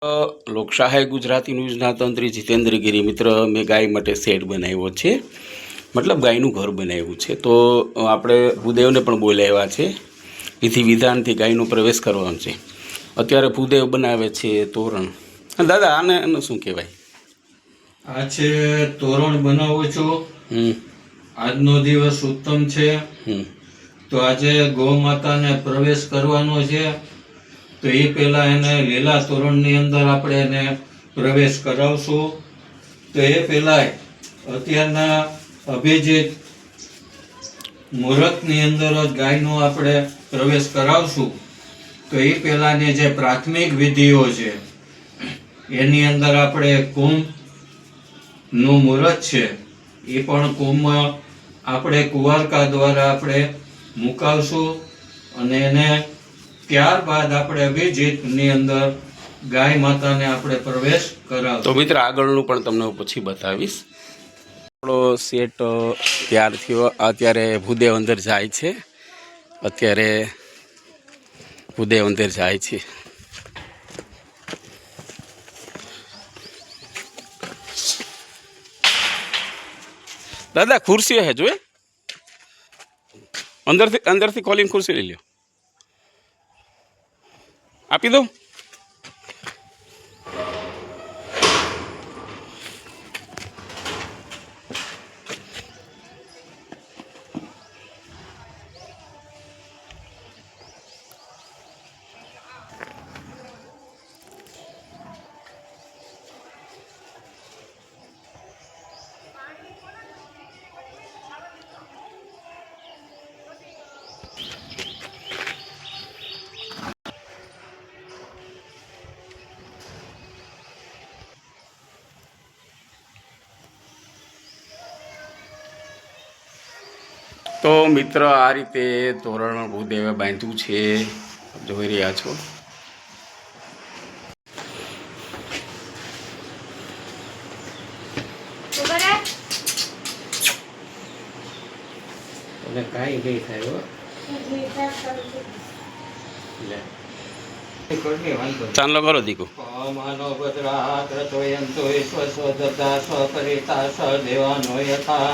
લોકશાહી ગુજરાતી ન્યૂઝના તંત્રી જીતેન્દ્ર ગિરી મિત્ર મેં ગાય માટે શેડ બનાવ્યો છે, મતલબ ગાયનું ઘર બનાવ્યું છે. તો આપણે ભૂદેવને પણ બોલાવ્યા છે. વિધિ વિધાનથી ગાયનો પ્રવેશ કરવાનો છે. અત્યારે ભૂદેવ બનાવે છે તોરણ. દાદા આને શું કહેવાય? આ છે તોરણ બનાવું છું. આજનો દિવસ ઉત્તમ છે. તો આજે ગૌ માતાને પ્રવેશ કરવાનો છે. તો એ પહેલા એને લીલા તોરણની અંદર આપણે એને પ્રવેશ કરાવશું. તો એ પહેલા અત્યારના અભિજીત મુહૂર્તની અંદર જ ગાયનો આપણે પ્રવેશ કરાવશું. તો એ પહેલાની જે પ્રાથમિક વિધિઓ છે એની અંદર આપણે કુંભનું મુહૂર્ત છે એ પણ કુંભમાં આપણે કુંવારકા દ્વારા આપણે મુકાવશું અને એને ત્યારબાદ આપણે અભિજીતની અંદર ગાય માતાને આપણે પ્રવેશ કરાવશું. તો મિત્ર આગળનું પણ તમને પછી બતાવીશ. આપણો સેટ તૈયાર થયો. અત્યારે ભૂદેવ અંદર જાય છે. દાદા ખુરશી હે જોઈ અંદરથી ખોલીને ખુરશી લઈ લ્યો. આપી દઉં. તો મિત્ર આ રીતે તોરણ ભૂદેવે બાંધ્યું છે, જોઈ રહ્યા છો. કાંઈ ગઈ થાય ચાલો કરો દીકુ. માનો ભદ્રાત રચોયંતો સ્વસ્વદત્તા સ્વપરિતા સદેવાનો યથા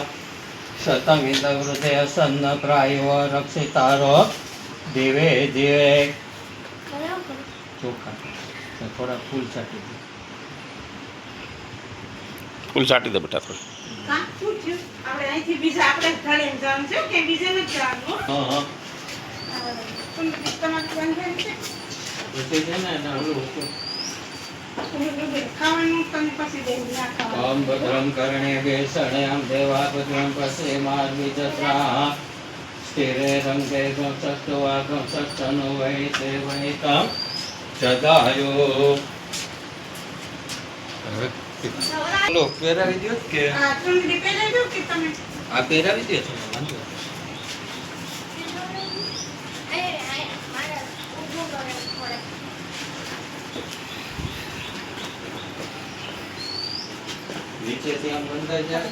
શતમિદવૃતે સન્ન પ્રાયો રક્ષિતારો દેવે દેવે. ચોખા થોડા ફૂલ છાંટી દે. ફૂલ છાંટી દે બેટા થોડું. ઓમ ભદ્રમ કર્ણે વેષણ્યામ દેવા ભદ્રમ પશ્યે માર્ગીજત્રા સ્થિરે રંગે ગંસષ્ટવાગં સષ્ટનો વૈ તે વૈતમ જદાયો. લો પહેરાવી દો કે આ પહેરાવી દે છો વાંધો. નીચેથી આમ બંધાઈ જાય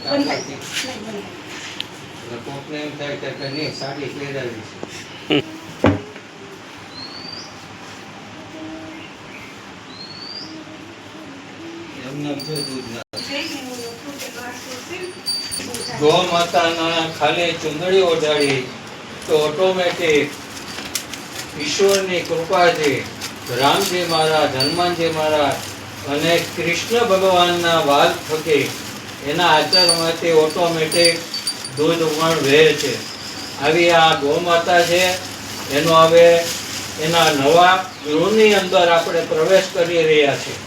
એટલે કોકને એમ થાય કે નહીં સાડી પહેરાવી છે. ગૌ માતાના ખાલી ચુંદડી ઓઢાડી તો ઓટોમેટિક ઈશ્વરની કૃપાથી રામજી મહારાજ, હનુમાનજી મહારાજ અને કૃષ્ણ ભગવાનના વાલ થકી એના આચરણમાંથી ઓટોમેટિક દૂધ પણ વહે છે. આવી આ ગૌ માતા છે એનો હવે એના નવા ગૃહની અંદર આપણે પ્રવેશ કરી રહ્યા છીએ.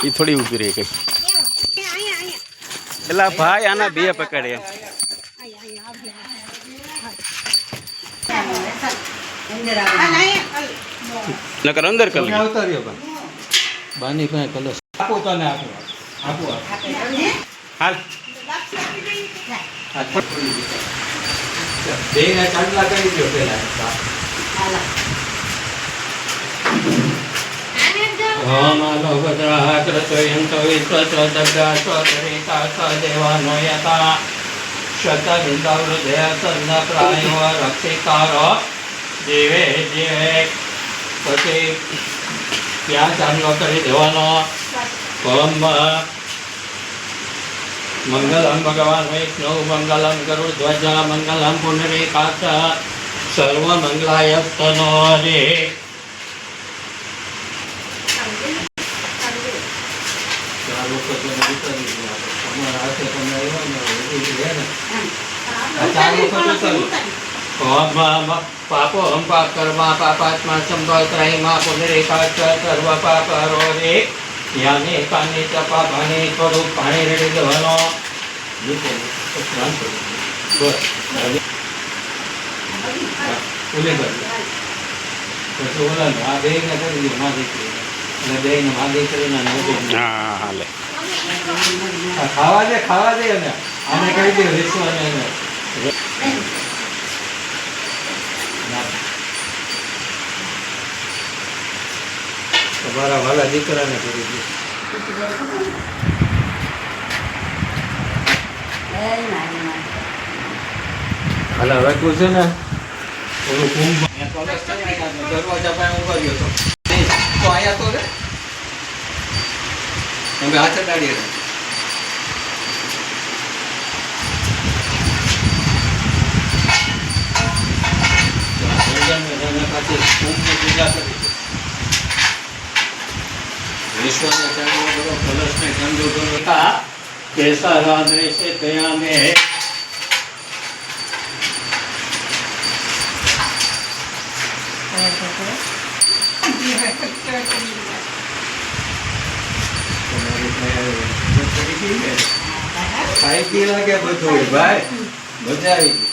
એ થોડી ઊભી રહી ગઈ. પેલા ભાઈ આના બે પકડે એમ. નકર અંદર કર લે. બાની પાસે કલશ આપો તને આપો આપો હાલ બેને ચાંદલા કરી દો પેલા. ઓમ ભદ્રઃ કૃતયંતો વિશ્વસ્વદર્ગાસ્વતરિતા સદેવાનો યથા શતબિંદવૃદય સન્નપ્રાયો રક્ષિતારો જીવે જીવે. પછી ત્યાં ચાંદલો કરી દેવાનો. ઓમ મંગલમ ભગવાન વિષ્ણુ મંગલમ ગરુડધ્વજ મંગલમ પુંડરીકાક્ષ સર્વમંગલાય તનો હરે. પાપો હમ પાપ કર્મા પાપાત્મા સંભવત્રયમાં પુનરેકાક્ષ સર્વ પાપ હરો રે. યાને કાને ચ પાપાને થોડું પાણી રેડી દેવાનો. પછી ઓલા આ બે ને કરી દીધું મા દીકરી એટલે બે ને મા દીકરીના હા હાલે. ખાવા દે ને આને કહી દે વિશ્વને તમારા વાલા દીકરાને કરી દે. હાલા રાખવું છે ને ઓલું કુંભ દરવાજા પાસે ઉભા રહ્યો તો આયા તો રે તમે હાથ અડાડી રહ્યા. વિશ્વને ચંદ્ર કરો કલશને ચંદ્ર કરો કેસર દ્રશ્ય ત્યાં મેં ખાઈ પી લાગે બધું ભાઈ મજા આવી ગઈ.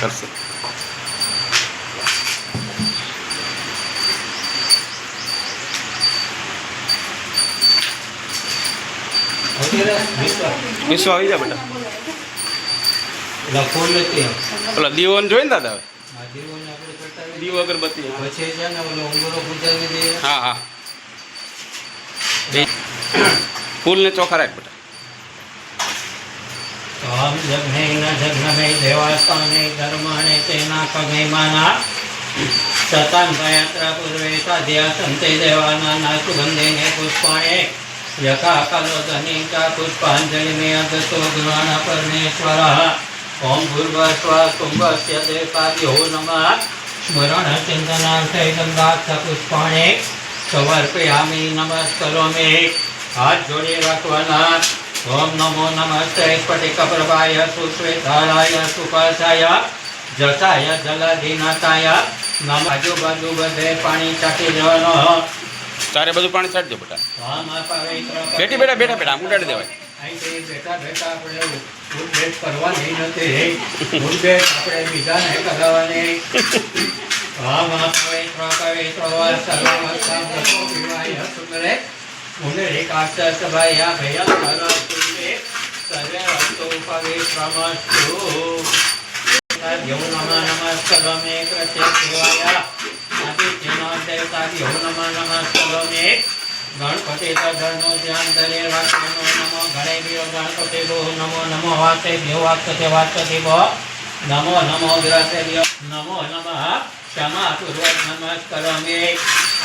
કરશે. વિશ્વ આવી જા બેટા. ફૂલ નથી પેલા દીવોને જોઈ ને દાદા હવે આ દીવોને આપણે કરતા દીવો અગરબત્તી. પછી છે ને ઓલો ઉંગરો પૂજાવી દઈએ. હા હા ફૂલને ચોખા રાખ બેટા. તમ જગ્નેન જગ્નમે દેવાસ્તાને ધર્માણે તેના કગૈમાના શતાન ગાયત્ર પૂર્વે સાધ્યા સંતે દેવાના ના સુગંધેને પુષ્પાણે યથા કલોધની ચ પુષ્પાંજલિ મે અગતો ગુણાન પરમેશ્વરઃ. ઓમ ભૂર્ભસ્વ કુંભસ્ય દેવાભ્યો નમઃ. સ્મરણ ચિંતનાર્થે ગંગાક્ષ પુષ્પાણે સમર્પયામિ નમસ્કરોમિ. હાથ જોડી રાખવાના. ઓમ નમો નમસ્તે સ્ફટિક પ્રભાય સુશ્વેતારાય સુપાસાય જસાય જલાધિનાથાય નમ. આજુબાજુ બધે પાણી ચાકી જવાનો. તારે બધું પાણી છાંટજો બેટા. આમ પવિત્ર બેટી બેટા બેટા બેટા આમ ઉડાડી દેવાય. અહીં બેઠા બેઠા આપણે ઉદ્ભેટ કરવાની નથી. ઉદ્ભેટ આપણે બીજાને કરાવવાની. આમ પવિત્ર પવિત્ર સર્વવસ્થા પીવાય સુંદરે પુનરેકાક્ષ સભાયા ભયંકર સર્વે વસ્તુ પવિત્રમસ્તુ. યો નમઃ નમસ્કરોમિ કૃત્ય સેવાય આદિત્યનો દેવતા યો નમઃ નમસ્કરોમિ. ગણપતિ તદનો ધ્યાન ધરે વાક્યનો નમો ગણેભ્યો ગણપતિ ભો નમો નમો વાસેભ્યો વાક્યતે વાક્યતે ભો નમો નમો ગ્રસેભ્યો નમો નમઃ. ક્ષમા પૂર્વક નમસ્કરોમિ.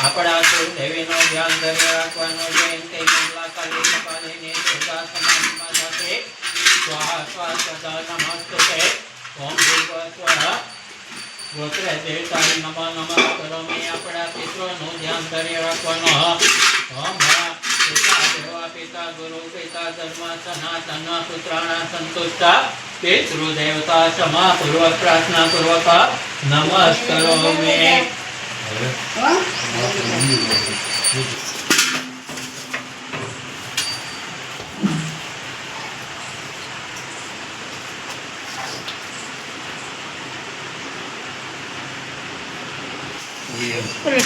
આપણા કુળદેવીનો ધ્યાન ધરી રાખવાનો. જયંતિ મંગલા કાલી કપાલિની દુર્ગા સમાધિમાં સાથે સ્વાહા સ્વાહ સદા નમસ્તુતે. ઓમ ભૂર્ભુવઃ ગોત્રે દેવતાય નમઃ નમસ્કરોમિ. આપણા પિતૃનું ધ્યાન ધરી રાખવાનો. ઓમ પિતા દેવા પિતા ગુરુ પિતા ધર્મ સનાતન પુત્રાણા સંતુષ્ટા પિતૃદેવતા ક્ષમા પૂર્વક પ્રાર્થના પૂર્વક નમસ્કરોમિ.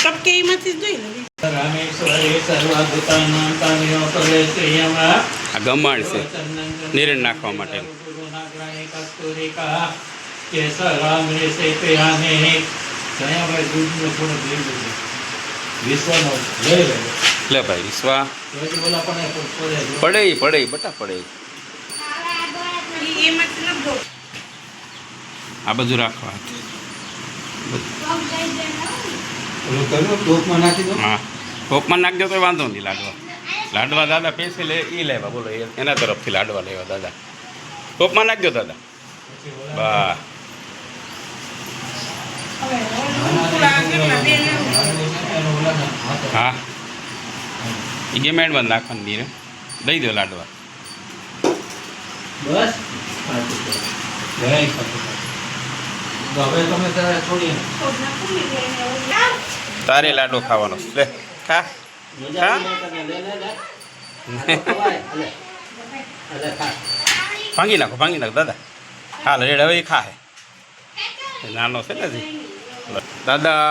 ટપકેમાંથી જ જોઈ લેવી. રામેશ્વરે સર્વભૂતાનાંતામેવ પ્રવેશયમા આ ગમાણ છે નિરણ નાખવા માટે. લે ભાઈ વિશ્વા પડે બટા પડે. એમાંથી ન દો. આ બધું રાખવા. હા ટોપમાં નાખજો તો વાંધો નહીં. લાડવા દાદા પૈસે લે એ લેવા બોલો એના તરફથી લાડવા લેવા દાદા. ટોપમાં નાખજો દાદા. બા હા એ ગેમેન્ડમાં નાખવાની દીને દઈ દો લાડવા. બસ હવે તમે તારે છોડીએ તારે લાડવો ખાવાનો લે ખા. ભાંગી નાખો દાદા. હા રેડ હવે એ ખાહે. નાનો છે ને હજી. દાદા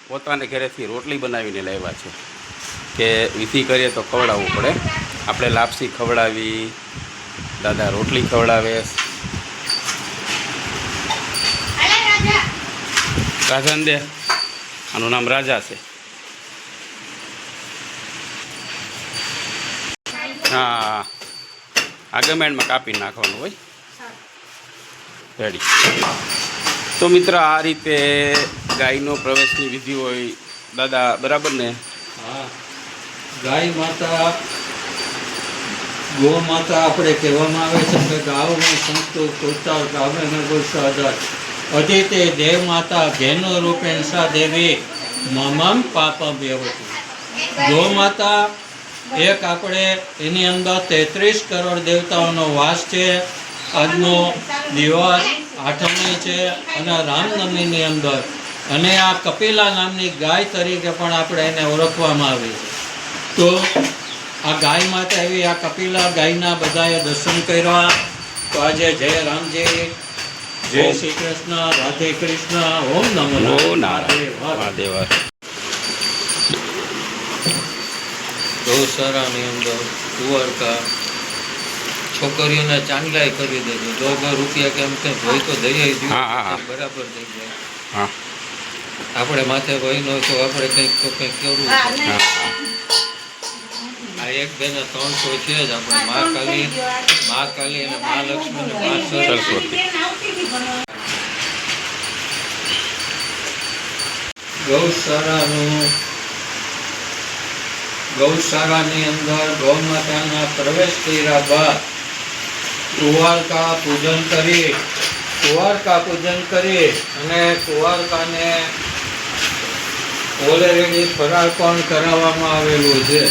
પોતાને ઘરેથી રોટલી બનાવીને લાવ્યા છે કે વિધિ કરીએ તો ખવડાવવું પડે. આપણે લાપસી ખવડાવી, દાદા રોટલી ખવડાવે. રાજાને દે. આનું નામ રાજા છે. હા આ ગમેન્ડમાં કાપી નાખવાનું હોય. રેડી. તો મિત્ર આ રીતે ગાયનો પ્રવેશની વિધિ હોય દાદા, બરાબર ને? હા, ગાય માતા, ગો માતા આપણે કહેવામાં આવે છે કે ગાવને સંતો કોચાર ગાવે ન ગોસાદાર અદિતે દેવ માતા ઘેનો રૂપેણ સા દેવી મમમ પાપમ વ્યવતી. ગો માતા એક આપણે એની અંદર 33 કરોડ દેવતાઓનો વાસ છે. આજનો દિવસ આઠમની છે અને રામનવમીની અંદર, અને આ કપિલા નામની ગાય તરીકે પણ આપણે એને ઓળખવામાં આવે છે. તો આ ગાય માતા એવી, આ કપિલા ગાયના બધાએ દર્શન કર્યા. તો આજે જય રામજી, જય શ્રી કૃષ્ણ, રાધે કૃષ્ણ, ઓમ નમો નારાયણ. ગૌશાળાની અંદર કુંવરકા છોકરીઓને ચાંદલાઈ કરી દેજો. 2 રૂપિયા કેમ કે હોય તો દઈએ બરાબર થઈ જાય. હા આપણે માથે હોય ન તો આપણે કંઈક તો કંઈક કરવું. આ એક બેને 300 છે જ. આપણે મા કાલી અને મા લક્ષ્મી અને મા સરસ્વતી. ગૌશાળાની અંદર ગૌ માતાના પ્રવેશ કર્યા બાદ કુંવારકા પૂજન કરી અને કુંવારકાને ઓલરેડી ફરાળ પણ કરાવવામાં આવેલું છે.